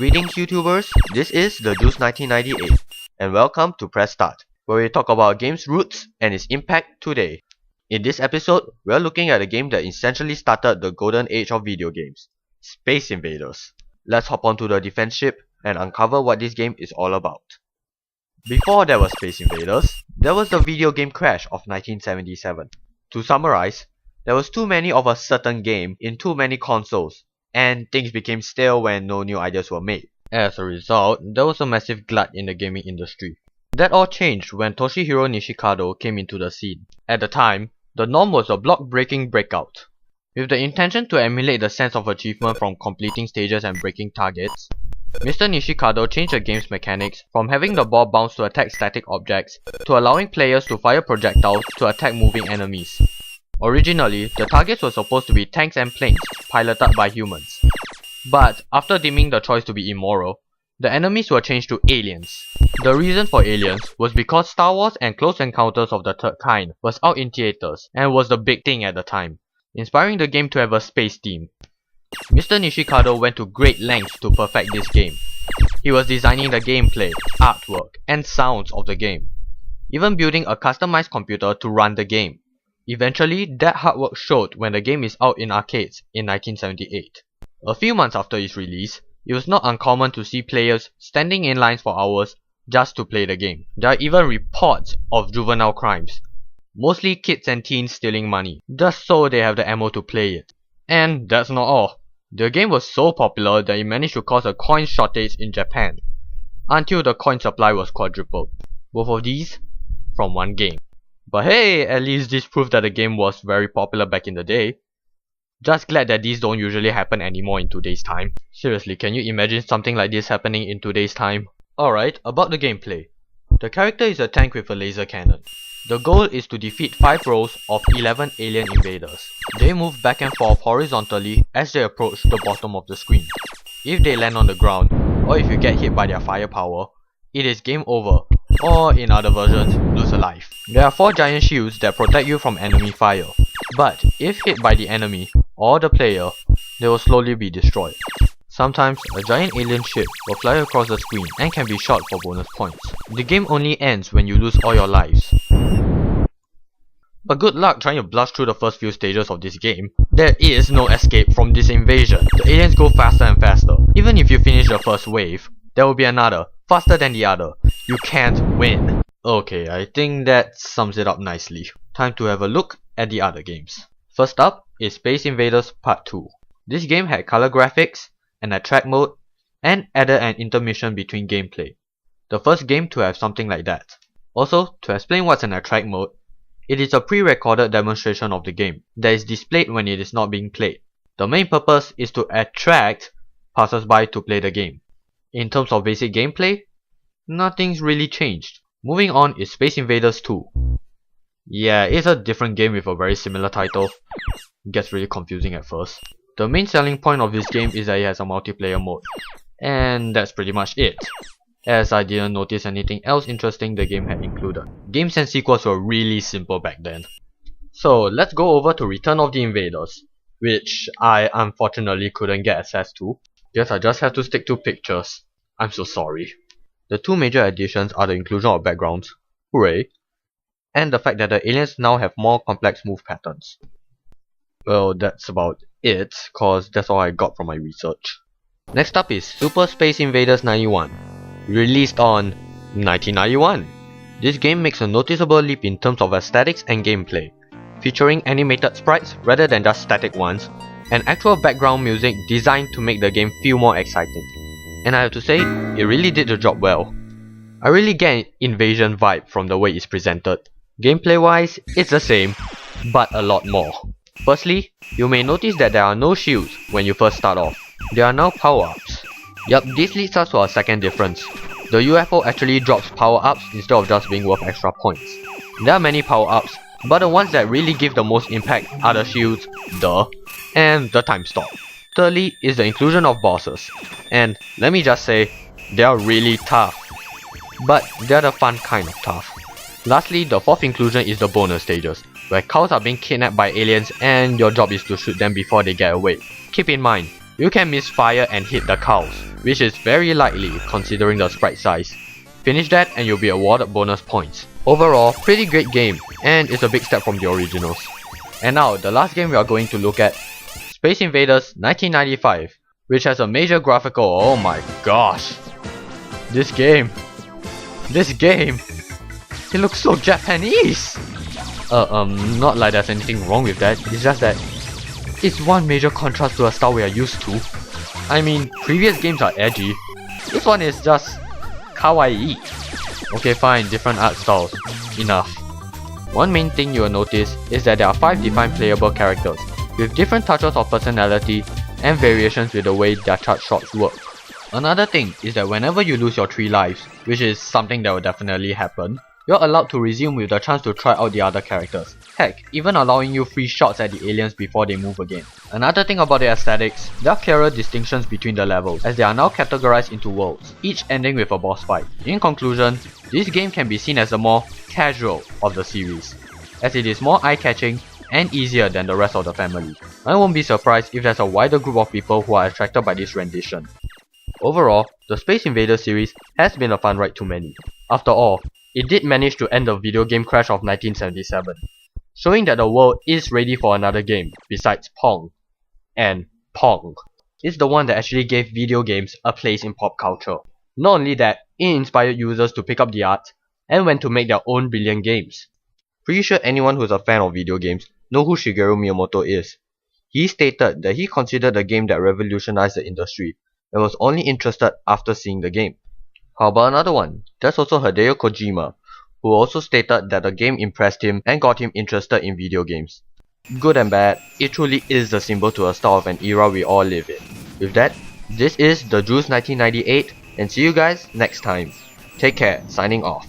Greetings YouTubers, this is the Juice 1998 and welcome to Press Start, where we talk about a game's roots and its impact today. In this episode, we are looking at a game that essentially started the golden age of video games, Space Invaders. Let's hop onto the defense ship and uncover what this game is all about. Before there was Space Invaders, there was the video game crash of 1977. To summarize, there was too many of a certain game in too many consoles, and things became stale when no new ideas were made. As a result, there was a massive glut in the gaming industry. That all changed when Toshihiro Nishikado came into the scene. At the time, the norm was a block-breaking breakout. With the intention to emulate the sense of achievement from completing stages and breaking targets, Mr. Nishikado changed the game's mechanics from having the ball bounce to attack static objects to allowing players to fire projectiles to attack moving enemies. Originally, the targets were supposed to be tanks and planes, piloted by humans. But after deeming the choice to be immoral, the enemies were changed to aliens. The reason for aliens was because Star Wars and Close Encounters of the Third Kind was out in theaters and was the big thing at the time, inspiring the game to have a space theme. Mr. Nishikado went to great lengths to perfect this game. He was designing the gameplay, artwork, and sounds of the game, even building a customized computer to run the game. Eventually, that hard work showed when the game is out in arcades in 1978. A few months after its release, it was not uncommon to see players standing in lines for hours just to play the game. There are even reports of juvenile crimes, mostly kids and teens stealing money, just so they have the ammo to play it. And that's not all. The game was so popular that it managed to cause a coin shortage in Japan, until the coin supply was quadrupled. Both of these from one game. But hey, at least this proved that the game was very popular back in the day. Just glad that these don't usually happen anymore in today's time. Seriously, can you imagine something like this happening in today's time? Alright, about the gameplay. The character is a tank with a laser cannon. The goal is to defeat 5 rows of 11 alien invaders. They move back and forth horizontally as they approach the bottom of the screen. If they land on the ground, or if you get hit by their firepower, it is game over, or in other versions, lose a life. There are 4 giant shields that protect you from enemy fire, but if hit by the enemy, or the player, they will slowly be destroyed. Sometimes, a giant alien ship will fly across the screen and can be shot for bonus points. The game only ends when you lose all your lives. But good luck trying to blast through the first few stages of this game. There is no escape from this invasion. The aliens go faster and faster. Even if you finish the first wave, there will be another, faster than the other. You can't win. Okay, I think that sums it up nicely. Time to have a look at the other games. First up is Space Invaders Part 2. This game had color graphics, an attract mode, and added an intermission between gameplay. The first game to have something like that. Also, to explain what's an attract mode, it is a pre-recorded demonstration of the game that is displayed when it is not being played. The main purpose is to attract passers-by to play the game. In terms of basic gameplay, nothing's really changed. Moving on is Space Invaders 2. Yeah, it's a different game with a very similar title. It gets really confusing at first. The main selling point of this game is that it has a multiplayer mode. And that's pretty much it, as I didn't notice anything else interesting the game had included. Games and sequels were really simple back then. So let's go over to Return of the Invaders, which I unfortunately couldn't get access to. Guess I just have to stick to pictures. I'm so sorry. The 2 major additions are the inclusion of backgrounds, hooray, and the fact that the aliens now have more complex move patterns. Well, that's about it, cause that's all I got from my research. Next up is Super Space Invaders 91, released on 1991. This game makes a noticeable leap in terms of aesthetics and gameplay, featuring animated sprites rather than just static ones, and actual background music designed to make the game feel more exciting. And I have to say, it really did the job well. I really get an invasion vibe from the way it's presented. Gameplay wise, it's the same, but a lot more. Firstly, you may notice that there are no shields when you first start off. There are now power-ups. Yup, this leads us to our second difference. The UFO actually drops power-ups instead of just being worth extra points. There are many power-ups, but the ones that really give the most impact are the shields, and the time stop. Thirdly is the inclusion of bosses, and let me just say, they are really tough. But they are the fun kind of tough. Lastly, the fourth inclusion is the bonus stages, where cows are being kidnapped by aliens and your job is to shoot them before they get away. Keep in mind, You can misfire and hit the cows, which is very likely considering the sprite size. Finish that and you'll be awarded bonus points. Overall, pretty great game, and it's a big step from the originals. And now, the last game we are going to look at, Space Invaders 1995, which has a major graphical, oh my gosh. This game, it looks so Japanese! Not like there's anything wrong with that, it's just that it's one major contrast to a style we are used to. I mean, previous games are edgy, this one is just kawaii. Okay fine, different art styles, enough. One main thing you will notice is that there are 5 defined playable characters, with different touches of personality and variations with the way their charge shots work. Another thing is that whenever you lose your 3 lives, which is something that will definitely happen, you're allowed to resume with the chance to try out the other characters. Heck, even allowing you free shots at the aliens before they move again. Another thing about the aesthetics, there are clearer distinctions between the levels, as they are now categorized into worlds, each ending with a boss fight. In conclusion, this game can be seen as the more casual of the series, as it is more eye-catching and easier than the rest of the family. I won't be surprised if there's a wider group of people who are attracted by this rendition. Overall, the Space Invaders series has been a fun ride to many. After all, it did manage to end the video game crash of 1977, showing that the world is ready for another game besides Pong. And Pong is the one that actually gave video games a place in pop culture. Not only that, it inspired users to pick up the art and went to make their own brilliant games. Pretty sure anyone who's a fan of video games know who Shigeru Miyamoto is. He stated that he considered the game that revolutionized the industry and was only interested after seeing the game. How about another one? There's also Hideo Kojima, who also stated that the game impressed him and got him interested in video games. Good and bad, it truly is the symbol to a style of an era we all live in. With that, this is The Juice 1998, and see you guys next time. Take care, signing off.